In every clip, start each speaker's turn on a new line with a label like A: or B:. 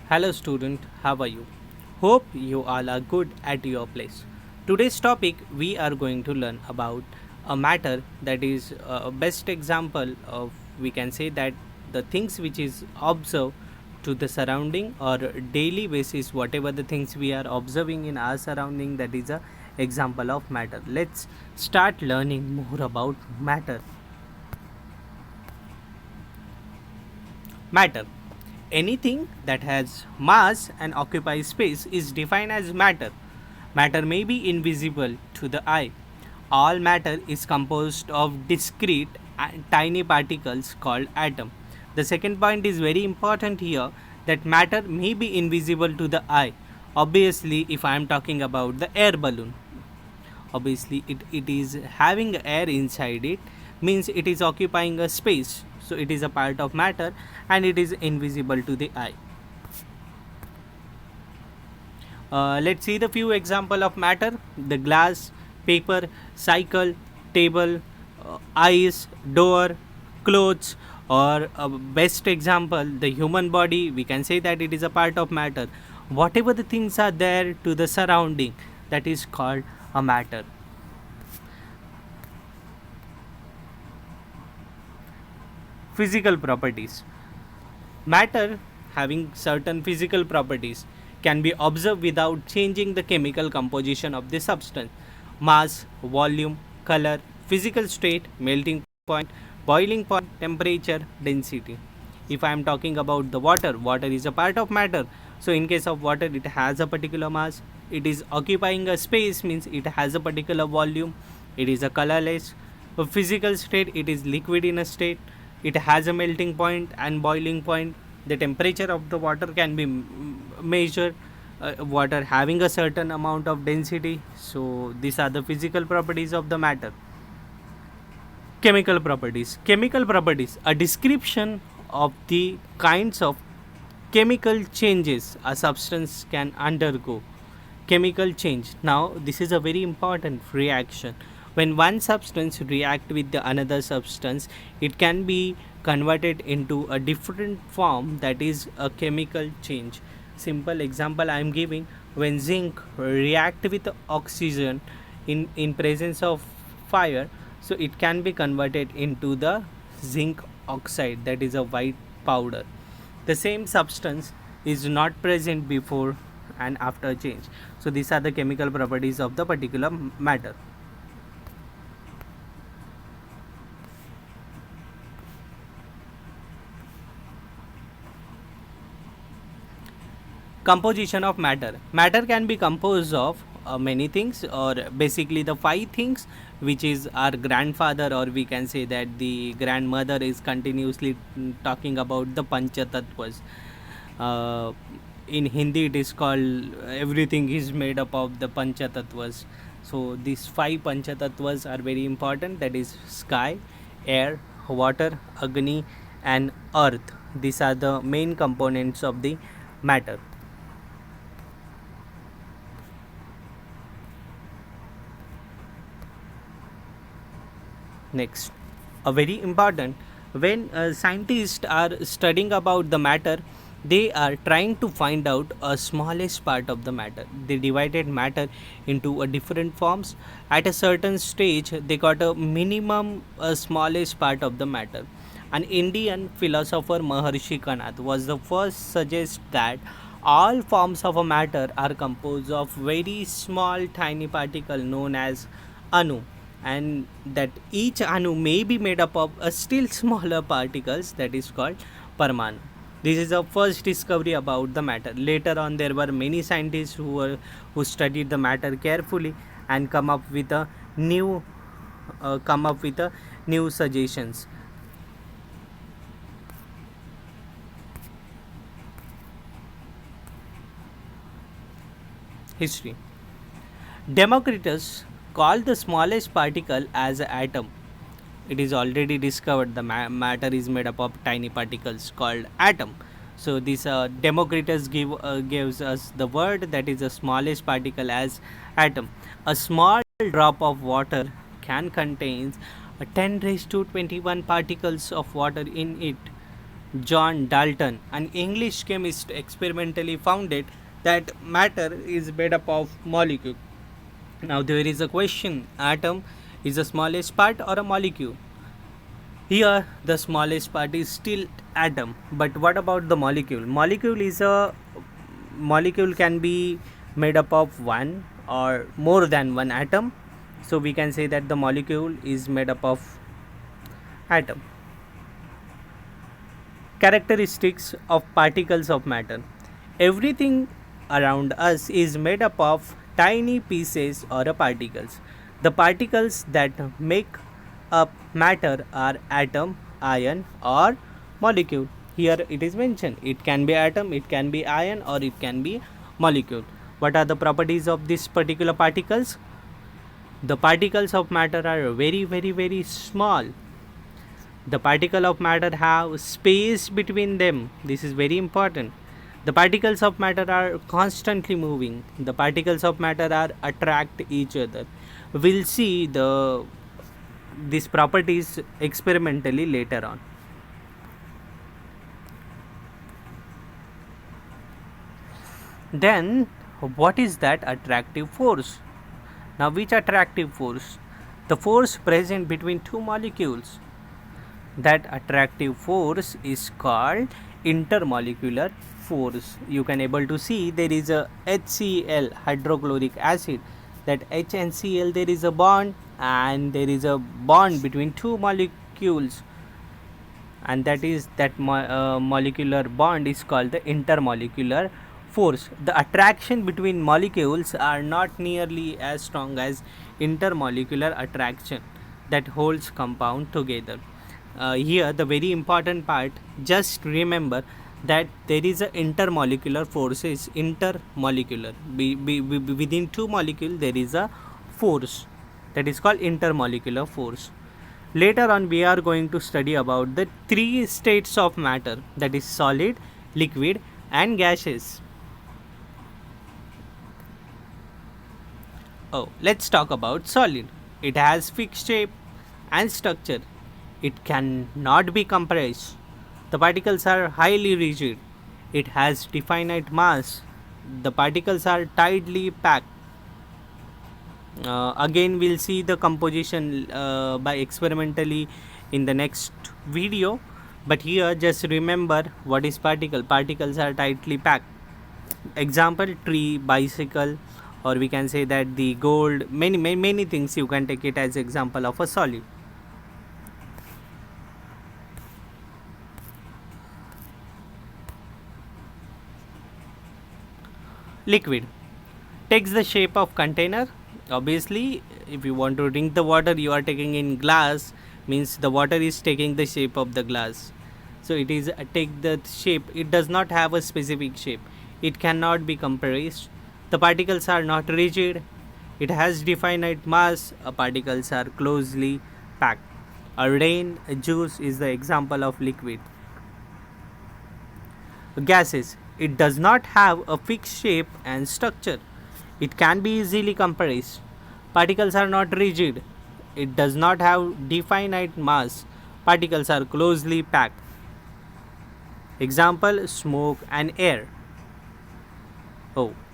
A: Hello, student. How are you? Hope you all are good at your place. Today's topic we are going to learn about a matter that is a best example of we can say that the things which is observed to the surrounding or daily basis whatever the things we are observing in our surrounding that is a example of matter. Let's start learning more about matter. Matter. Anything that has mass and occupies space is defined as matter. Matter may be invisible to the eye. All matter is composed of discrete and tiny particles called atom. The second point is very important here that matter may be invisible to the eye. Obviously, if I am talking about the air balloon, obviously it is having air inside it, means it is occupying a space, so it is a part of matter and it is invisible to the eye. Let's see the few example of matter: the glass, paper, cycle, table, ice, door, clothes, or best example the human body. We can say that it is a part of matter. Whatever the things are there to the surrounding, that is called a matter. Physical properties. Matter having certain physical properties can be observed without changing the chemical composition of the substance. Mass, volume, color, physical state, melting point, boiling point, temperature, density. If I am talking about the water, water is a part of matter. So in case of water, it has a particular mass. It is occupying a space, means it has a particular volume. It is a colorless. A physical state, it is liquid in a state. It has a melting point and boiling point. The temperature of the water can be measured. Water having a certain amount of density. So these are the physical properties of the matter. Chemical properties. Chemical properties, a description of the kinds of chemical changes a substance can undergo. Chemical change. Now this is a very important reaction. When one substance react with the another substance, it can be converted into a different form, that is a chemical change. Simple example I am giving: when zinc react with oxygen in presence of fire, so it can be converted into the zinc oxide, that is a white powder. The same substance is not present before and after change. So these are the chemical properties of the particular matter. Composition of matter. Matter can be composed of many things, or basically the five things which is our grandfather, or we can say that the grandmother is continuously talking about the pancha tattvas. uh, in Hindi it is called everything is made up of the pancha tattvas. So these five pancha tattvas are very important, that is sky, air, water, agni and earth. These are the main components of the matter. Next, a very important, when scientists are studying about the matter, they are trying to find out a smallest part of the matter. They divided matter into a different forms. At a certain stage, they got a minimum smallest part of the matter. An Indian philosopher Maharshi Kanath was the first suggest that all forms of a matter are composed of very small tiny particle known as anu, and that each anu may be made up of a still smaller particles, that is called parmanu. This is the first discovery about the matter. Later on there were many scientists who studied the matter carefully and new come up with a new suggestions. History. Democritus called the smallest particle as an atom. It is already discovered the matter is made up of tiny particles called atom. So this Democritus gives us the word that is the smallest particle as atom. A small drop of water can contain a 10 raised to 21 particles of water in it. John Dalton, an English chemist, experimentally found it that matter is made up of molecule. Now there is a question: atom is the smallest part or a molecule? Here the smallest part is still atom, but what about the molecule? Molecule can be made up of one or more than one atom, so we can say that the molecule is made up of atom. Characteristics of particles of matter. Everything around us is made up of tiny pieces or particles. The particles that make up matter are atom, ion, or molecule. Here it is mentioned it can be atom, it can be ion, or it can be molecule. What are the properties of these particular particles? The particles of matter are very small. The particle of matter have space between them. This is very important. The particles of matter are constantly moving. The particles of matter are attract each other. We'll see these properties experimentally later on. Then what is that attractive force? Now which attractive force? The force present between two molecules. That attractive force is called intermolecular force. You can able to see there is a HCl, hydrochloric acid. That H and Cl, there is a bond, and there is a bond between two molecules, and that molecular bond is called the intermolecular force. The attraction between molecules are not nearly as strong as intermolecular attraction that holds compound together. Here the very important part, just remember that there is a intermolecular forces. Intermolecular, within two molecules there is a force that is called intermolecular force. Later on we are going to study about the three states of matter, that is solid, liquid, and gaseous. Let's talk about solid. It has fixed shape and structure. It cannot be compressed. The particles are highly rigid. It has definite mass. The particles are tightly packed. Again we'll see the composition by experimentally in the next video, but here just remember what is particle. Particles are tightly packed. Example: tree, bicycle, or we can say that the gold. Many things you can take it as example of a solid. Liquid takes the shape of container. Obviously if you want to drink the water, you are taking in glass, means the water is taking the shape of the glass. So it is take the shape. It does not have a specific shape. It cannot be compressed. The particles are not rigid. It has definite mass. Particles are closely packed. A rain, a juice is the example of liquid. Gases, it does not have a fixed shape and structure. It can be easily compressed. Particles are not rigid. It does not have definite mass. Particles are closely packed. Example: smoke and air.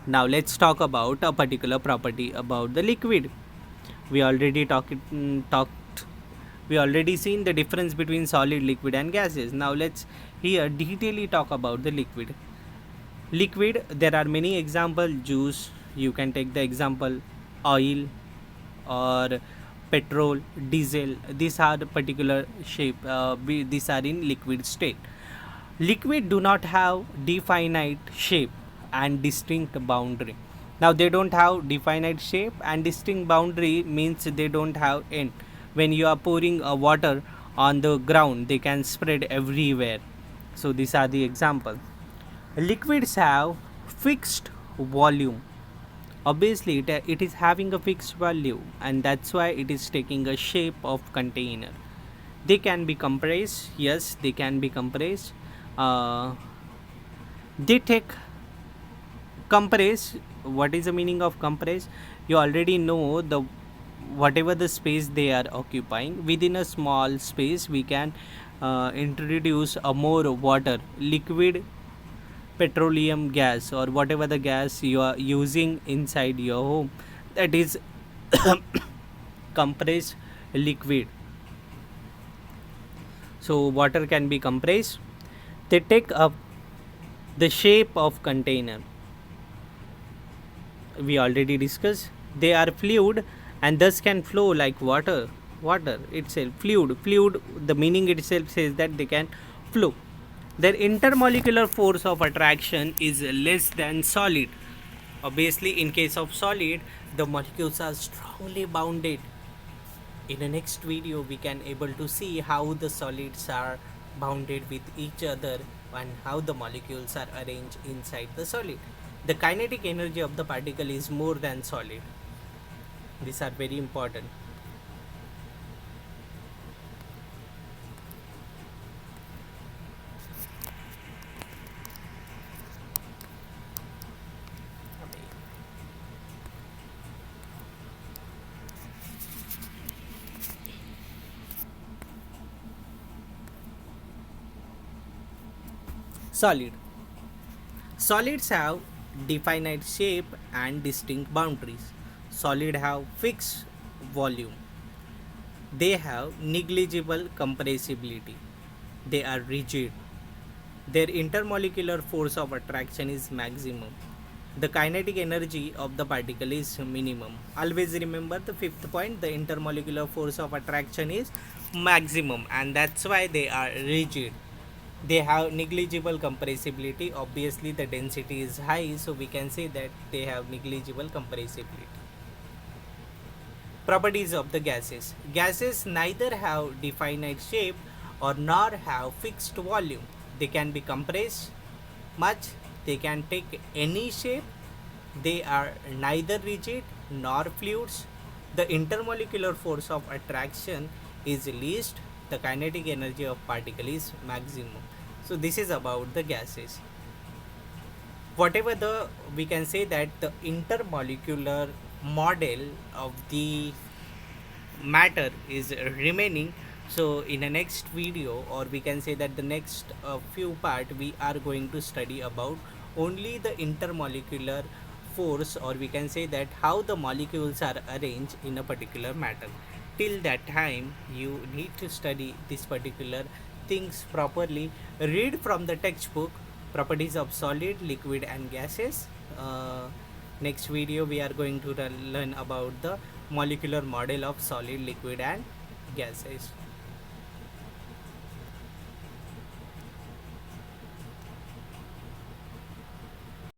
A: Now let's talk about a particular property about the liquid. We already talked. We already seen the difference between solid, liquid, and gases. Now let's here detailedly talk about the liquid. Liquid, there are many example. Juice, you can take the example oil or petrol, diesel. These are the particular shape. These are in liquid state. Liquid do not have definite shape and distinct boundary. Now they don't have definite shape and distinct boundary, means they don't have end. When you are pouring water on the ground, they can spread everywhere. So these are the example. Liquids have fixed volume. Obviously it is having a fixed value, and that's why it is taking a shape of container. They can be compressed. Yes, they can be compressed. They take compress. What is the meaning of compress? You already know whatever the space they are occupying. Within a small space we can introduce a more water, liquid petroleum gas, or whatever the gas you are using inside your home, that is compressed liquid. So water can be compressed. They take up the shape of container. We already discussed. They are fluid and thus can flow like water itself. Fluid, the meaning itself says that they can flow. Their intermolecular force of attraction is less than solid. Obviously, in case of solid, the molecules are strongly bounded. In the next video, we can able to see how the solids are bounded with each other and how the molecules are arranged inside the solid. The kinetic energy of the particle is more than solid. These are very important. Solid. Solids have definite shape and distinct boundaries. Solid have fixed volume. They have negligible compressibility. They are rigid. Their intermolecular force of attraction is maximum. The kinetic energy of the particle is minimum. Always remember the fifth point, the intermolecular force of attraction is maximum, and that's why they are rigid. They have negligible compressibility. Obviously the density is high, so we can say that they have negligible compressibility. Properties of the gases. Gases neither have definite shape or nor have fixed volume. They can be compressed much, they can take any shape, they are neither rigid nor fluids. The intermolecular force of attraction is least, the kinetic energy of particle is maximum. So this is about the gases. Whatever the, we can say that the intermolecular model of the matter is remaining. So in the next video, or we can say that the next few part, we are going to study about only the intermolecular force, or we can say that how the molecules are arranged in a particular matter. Till that time, you need to study this particular things properly. Read from the textbook properties of solid, liquid and gases. Next video we are going to learn about the molecular model of solid, liquid and gases.